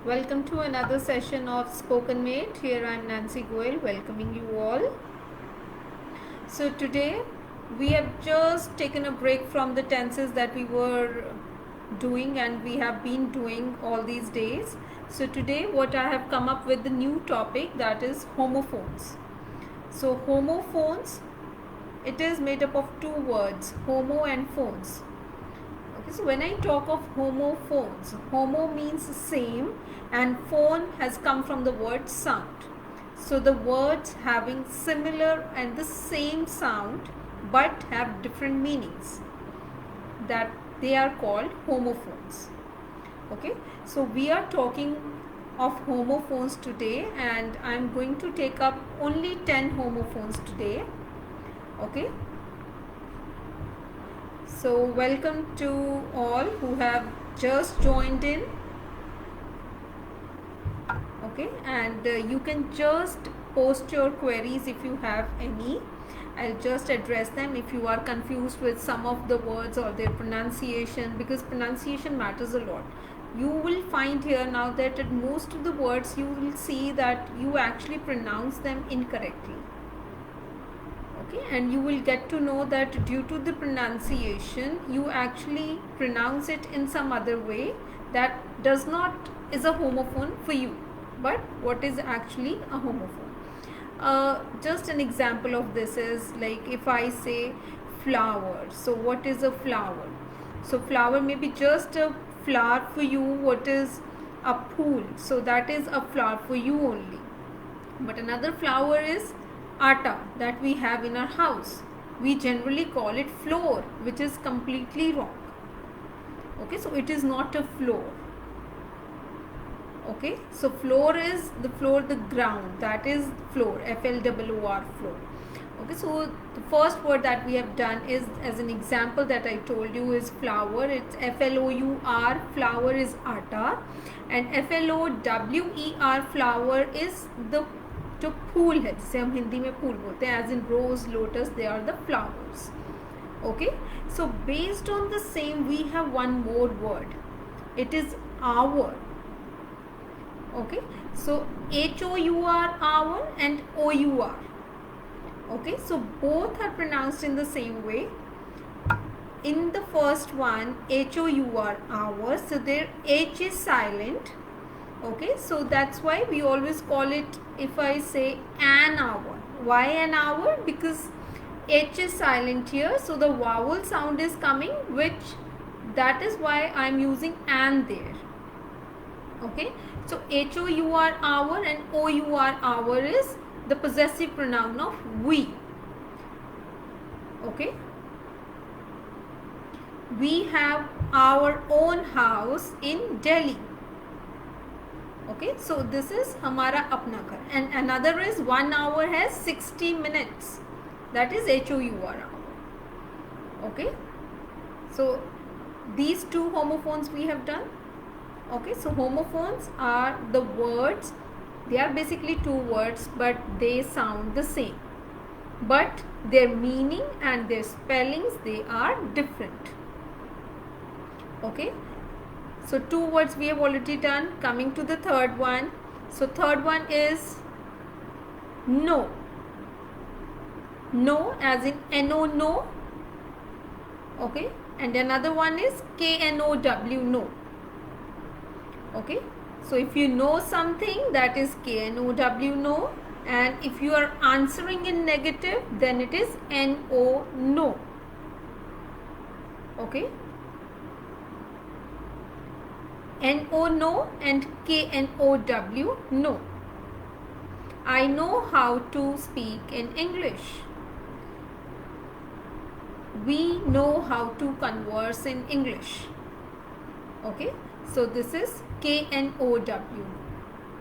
Welcome to another session of Spoken Mate. Here I am Nancy Goel, welcoming you all. So today we have just taken a break from the tenses that we were doing and we have been doing all these days. So today what I have come up with the new topic, that is homophones. So homophones, it is made up of two words, homo and phones. Okay, so when I talk of homophones, homo means same and phone has come from the word sound. So the words having similar and the same sound but have different meanings, that they are called homophones. Okay, so we are talking of homophones today and I am going to take up only 10 homophones today. Okay, so welcome to all who have just joined in. Okay, and you can just post your queries if you have any. I'll just address them if you are confused with some of the words or their pronunciation, because pronunciation matters a lot. You will find here now that at most of the words you will see that you actually pronounce them incorrectly. Okay, and you will get to know that due to the pronunciation you actually pronounce it in some other way that does not is a homophone for you, but what is actually a homophone. Just an example of this is like if I say flower. So what is a flower? So flower may be just a flower for you. What is a pool? So that is a flower for you only. But another flower is atta that we have in our house. We generally call it floor, which is completely wrong. Okay, so it is not a floor. Okay, so floor is the floor, the ground, that is floor, F-L-O-O-R, floor. Okay, so the first word that we have done is, as an example that I told you, is flower. It's F-L-O-U-R, flower is atta, and F-L-O-W-E-R, flower is the जो फूल है, जिसे हम हिंदी में फूल बोलते हैं, as in rose, lotus, they are the flowers. Okay, so based on the same we have one more word. It is hour. Okay, so H-O-U-R, hour, and O-U-R. Okay, so both are pronounced in the same way. In the first one, H-O-U-R, hour, so their H is silent. Okay, so that's why we always call it, if I say an hour. Why an hour? Because H is silent here, so the vowel sound is coming, which that is why I'm using an there. Okay, so H-O-U-R, hour, and O-U-R, hour is the possessive pronoun of we. Okay, we have our own house in Delhi. Okay, so this is हमारा अपना घर, and another is 1 hour has 60 minutes, that is H-O-U-R, hour. Okay, so these two homophones we have done. Okay, so homophones are the words, they are basically two words but they sound the same, but their meaning and their spellings, they are different. Okay, so two words we have already done. Coming to the third one. So third one is no. No as in N-O, no. Okay, and another one is K-N-O-W, no. Okay, so if you know something, that is K-N-O-W, no, and if you are answering in negative, then it is N-O, no. Okay, N-O, no, and K-N-O-W, no. I know how to speak in English. We know how to converse in English. Okay, so this is K-N-O-W.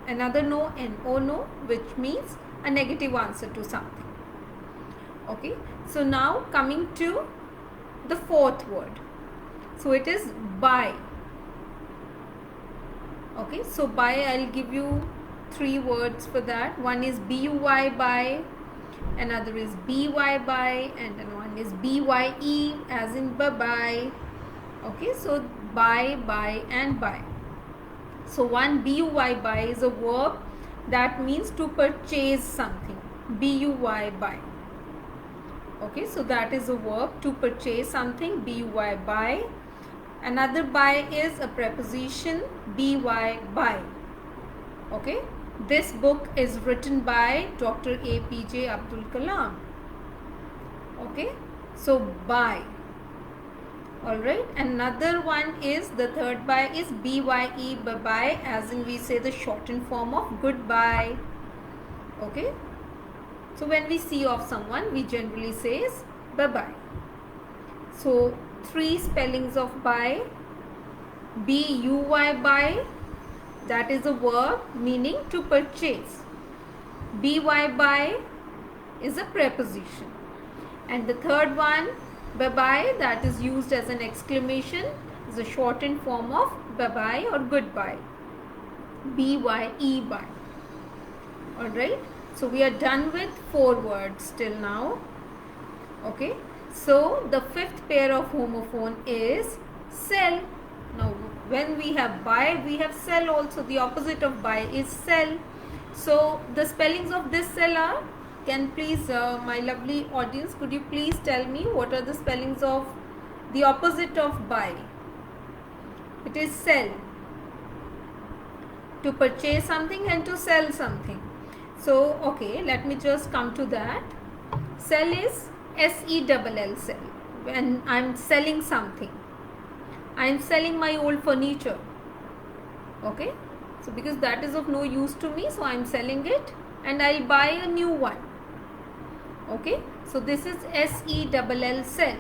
Another no, N-O, no, which means a negative answer to something. Okay, so now coming to the fourth word. So it is buy. Okay, so buy, I'll give you three words for that. One is B-U-Y, buy, another is B-Y, buy, and then one is B-Y-E as in bye-bye. Okay, so buy, buy, and buy. So one buy, buy is a verb that means to purchase something. Buy, buy. Okay, so that is a verb to purchase something. Buy, buy. Another buy is a preposition. By, buy. Okay, this book is written by Dr. APJ Abdul Kalam. Okay, so buy. Alright, another one is, the third buy is BYE, bye-bye, as in we say the shortened form of goodbye. Okay, so when we see off someone, we generally say bye-bye. So 3 spellings of buy. BUY, buy, that is a verb meaning to purchase. BY, buy is a preposition. And the third one, bye-bye, that is used as an exclamation, is a shortened form of bye-bye or goodbye. BYE, bye. Alright, so we are done with 4 words till now. Okay, so the 5th pair of homophone is sell. Now when we have buy, we have sell also. The opposite of buy is sell. So the spellings of this sell are, can please my lovely audience, could you please tell me what are the spellings of the opposite of buy? It is sell. To purchase something and to sell something. So okay, let me just come to that. Sell is SELL, sell. When I am selling something, I am selling my old furniture. Okay, so because that is of no use to me, so I am selling it and I'll buy a new one. Okay, so this is SELL, sell.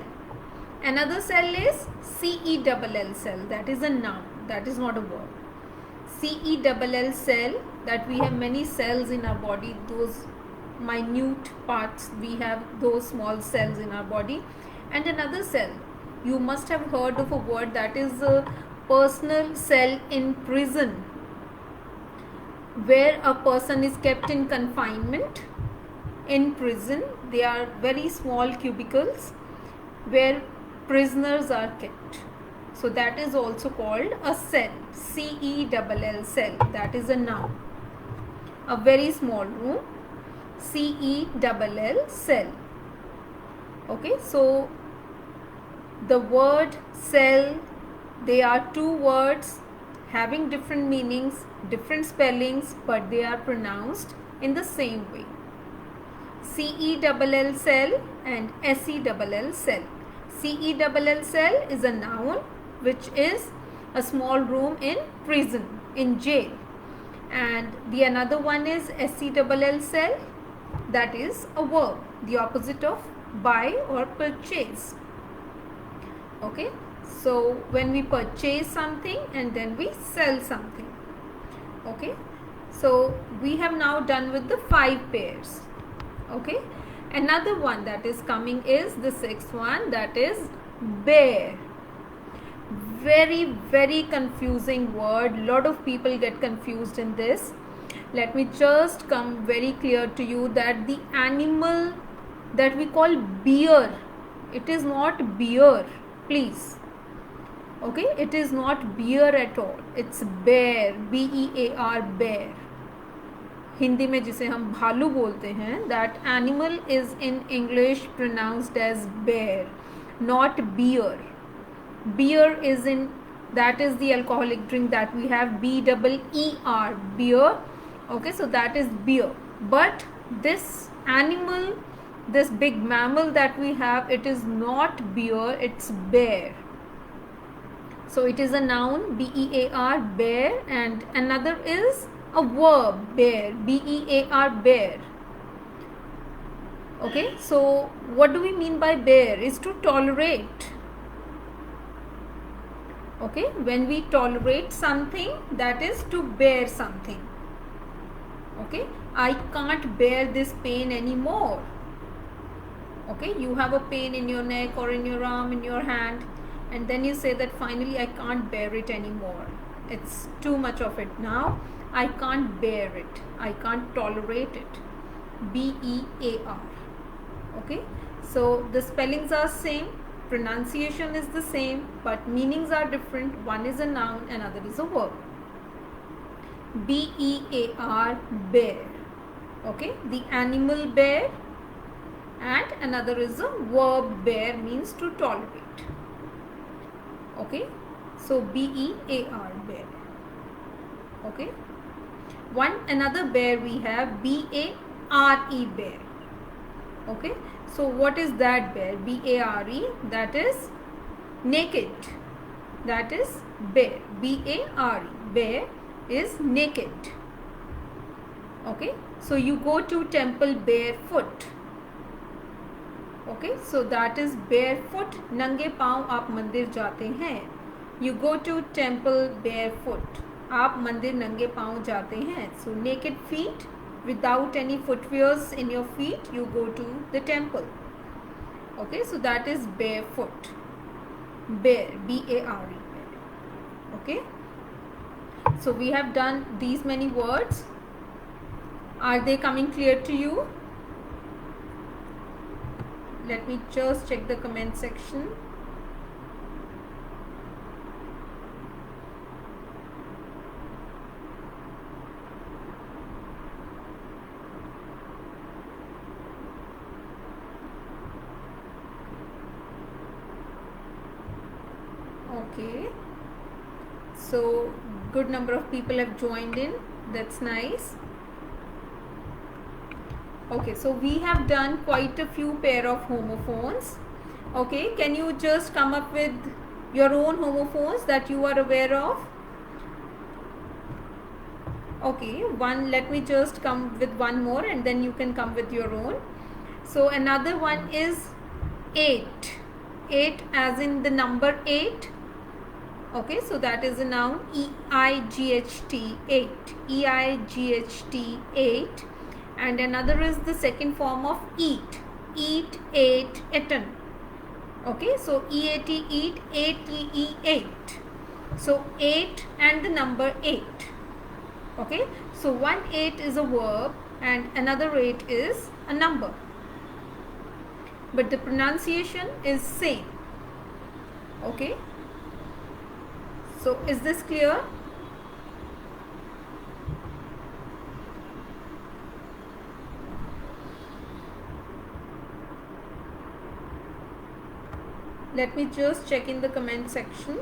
Another sell is CELL, sell. That is a noun, that is not a verb. CELL, cell, that we have many cells in our body, those minute parts, we have those small cells in our body. And another cell, you must have heard of a word, that is a personal cell in prison, where a person is kept in confinement. In prison, they are very small cubicles where prisoners are kept. So that is also called a cell. CELL, cell. That is a noun. A very small room. CELL, cell. Okay, so the word cell, they are 2 words having different meanings, different spellings, but they are pronounced in the same way. CELL, cell, and SELL, cell. CELL, cell is a noun which is a small room in prison, in jail. And the another one is SELL, cell, that is a verb, the opposite of buy or purchase. Okay, so when we purchase something and then we sell something. Okay, so we have now done with the 5 pairs. Okay, another one that is coming is the 6th one, that is bear. Very confusing word. Lot of people get confused in this. Let me just come very clear to you that the animal that we call bear, it is not beer, please. Okay, it is not beer at all, it's bear, BEAR, bear. Hindi में जिसे हम भालू बोलते हैं, that animal is in English pronounced as bear, not beer. Beer is in, that is the alcoholic drink that we have, BEER, beer. Okay, so that is beer. But this animal, this big mammal that we have, it is not beer, it's bear. So it is a noun, BEAR, bear, and another is a verb, bear, BEAR, bear. Okay, so what do we mean by bear? Is to tolerate. Okay, when we tolerate something, that is to bear something. Okay, I can't bear this pain anymore. Okay, you have a pain in your neck or in your arm, in your hand, and then you say that finally I can't bear it anymore. It's too much of it now. I can't bear it. I can't tolerate it. BEAR. Okay, so the spellings are same, pronunciation is the same, but meanings are different. One is a noun, another is a verb. B-E-A-R, bear. Okay, the animal bear, and another is a verb bear, means to tolerate. Okay, so B-E-A-R, bear. Okay, another bear we have B-A-R-E, bear. Okay, so what is that bear? B-A-R-E, that is naked. That is bear. B-A-R-E, bear is naked. Okay, so you go to temple barefoot. Okay, so that is barefoot. नंगे पाँव आप मंदिर जाते हैं. You go to temple barefoot. आप मंदिर नंगे पाँव जाते हैं. So naked feet, without any footwears in your feet, you go to the temple. Okay, so that is barefoot. Bare, B-A-R-E, bare. Okay, so we have done these many words. Are they coming clear to you? Let me just check the comment section. Okay, so good number of people have joined in. That's nice. Okay, so we have done quite a few pair of homophones. Okay, can you just come up with your own homophones that you are aware of? Okay, let me just come with one more and then you can come with your own. So another one is 8. 8 as in the number 8. Okay, so that is a noun, E-I-G-H-T, 8. E-I-G-H-T, 8. And another is the second form of eat. Eat, ate, eaten. Okay, so E-A-T, eat, A-T-E, ate. So 8 and the number 8. Okay, so 1-8 is a verb and another 8 is a number. But the pronunciation is same. Okay, so is this clear? Let me just check in the comment section.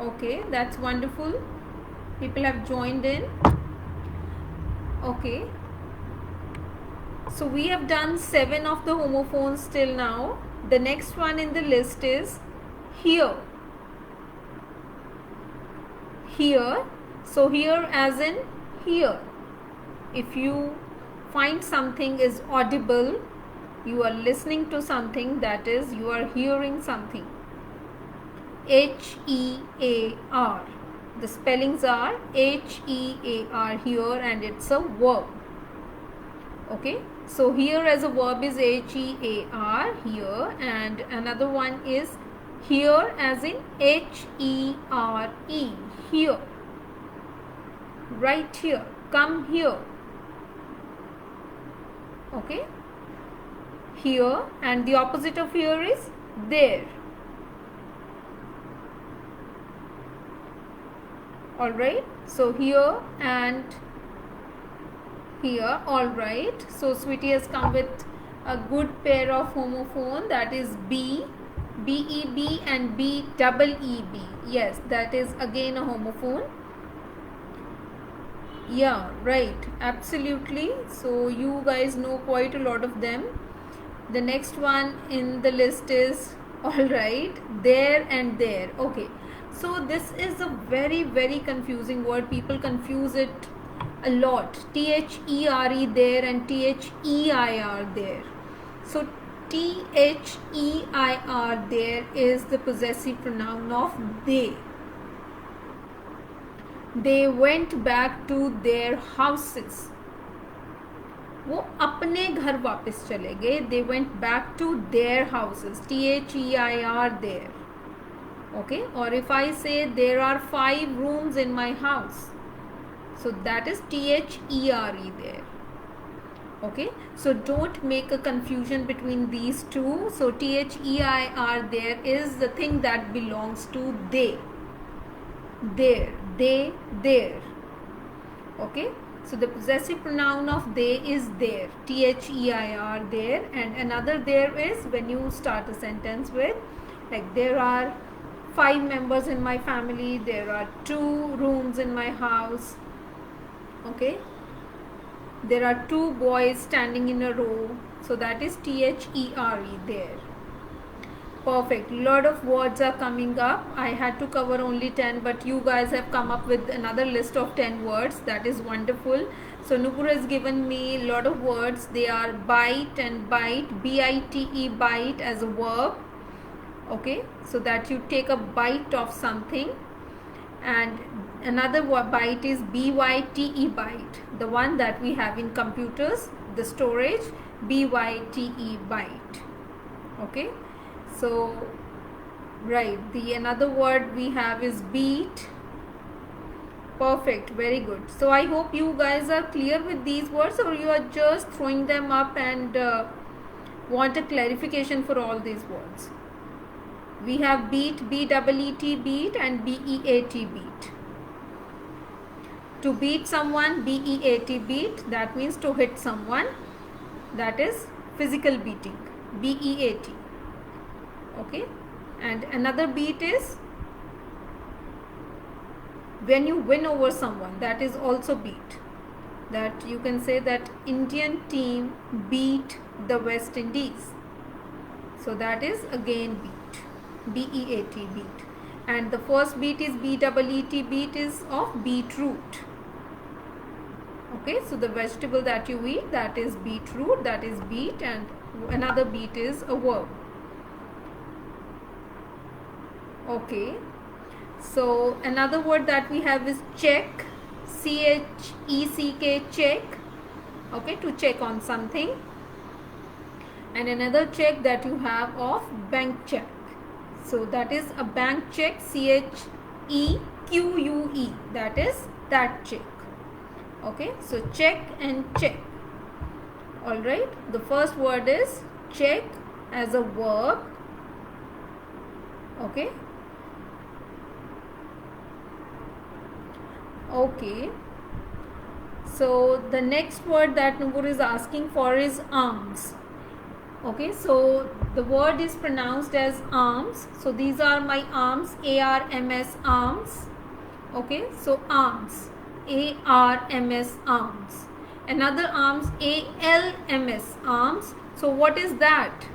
Okay, that's wonderful. People have joined in. Okay, so we have done 7 of the homophones till now. The next one in the list is here. Here, so here as in here. If you find something is audible, you are listening to something, that is you are hearing something. H-E-A-R. The spellings are H-E-A-R here and it's a verb. Okay, so here as a verb is H-E-A-R, here, and another one is here as in H-E-R-E, here. Right here, come here. Okay, here, and the opposite of here is there. Alright, so here and here. Alright, so Sweetie has come with a good pair of homophone, that is B, B-E-B and B-double-E-B. Yes, that is again a homophone. Yeah, right, absolutely. So you guys know quite a lot of them. The next one in the list is alright, there and there. Okay, so this is a very, very confusing word. People confuse it a lot. T-H-E-R-E, there, and T-H-E-I-R, there. So T-H-E-I-R, there is the possessive pronoun of they. They went back to their houses. वो अपने घर वापस चले गए. They went back to their houses. T-H-E-I-R, there. Okay, or if I say there are 5 rooms in my house, so that is T-H-E-R-E, there. Okay, so don't make a confusion between these two. So T-H-E-I-R, there is the thing that belongs to they. there, they, there. Okay, so the possessive pronoun of they is there, their, there. And another there is when you start a sentence with, like, there are 5 members in my family, there are 2 rooms in my house. Okay, there are 2 boys standing in a row, so that is there, there. Perfect. Lot of words are coming up. I had to cover only 10, but you guys have come up with another list of 10 words. That is wonderful. So Nupur has given me a lot of words. They are bite and bite, B-I-T-E, bite as a verb. Okay, so that you take a bite of something. And another bite is B-Y-T-E, bite, the one that we have in computers, the storage, B-Y-T-E, bite. Okay, so right, the another word we have is beat. Perfect, very good. So I hope you guys are clear with these words, or you are just throwing them up and want a clarification for all these words. We have beat, B-E-E-T, beat, and B-E-A-T, beat. To beat someone, B-E-A-T, beat, that means to hit someone, that is physical beating, B-E-A-T. Okay, and another beat is when you win over someone, that is also beat. That you can say that Indian team beat the West Indies, so that is again beat, B-E-A-T, beat. And the first beat is B-E-E-T, beat is of beetroot. Okay, so the vegetable that you eat, that is beetroot, that is beet. And another beat is a verb. Okay, so another word that we have is check, C-H-E-C-K, check. Okay, to check on something. And another check that you have of bank check, so that is a bank check, C-H-E-Q-U-E, that is that check. Okay, so check and check. Alright, the first word is check as a verb. Okay. Okay, so the next word that Nupur is asking for is arms. Okay, so the word is pronounced as arms. So these are my arms, A-R-M-S, arms. Okay, so arms, A-R-M-S, arms. Another arms, A-L-M-S, arms. So what is that?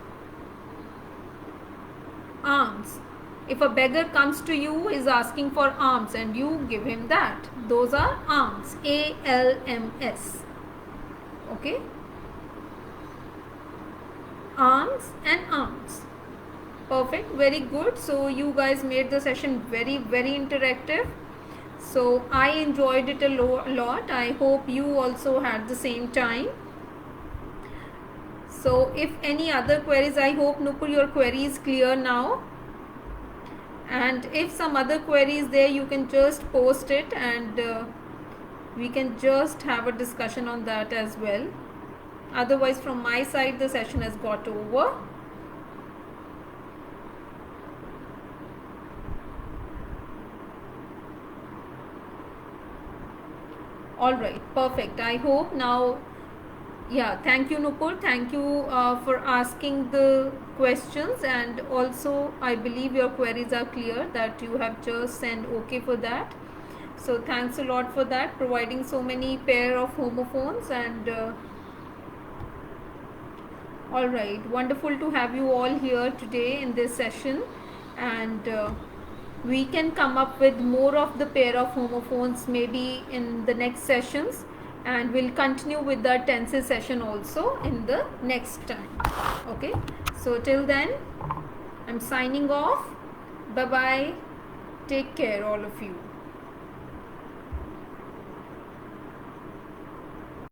Arms. If a beggar comes to you, is asking for alms, and you give him that, those are alms, A-L-M-S. Okay, alms and alms. Perfect, very good. So you guys made the session very, very interactive. So I enjoyed it a lot. I hope you also had the same time. So if any other queries, I hope Nupur your query is clear now. And if some other query is there, you can just post it, and we can just have a discussion on that as well. Otherwise, from my side, the session has got over. Alright, perfect. I hope now, yeah, thank you Nupur, thank you for asking the questions, and also I believe your queries are clear, that you have just sent okay for that. So thanks a lot for that, providing so many pair of homophones. And alright, wonderful to have you all here today in this session, and we can come up with more of the pair of homophones maybe in the next sessions, and we'll continue with the tenses session also in the next time. Okay, so till then I'm signing off. Bye bye, take care all of you.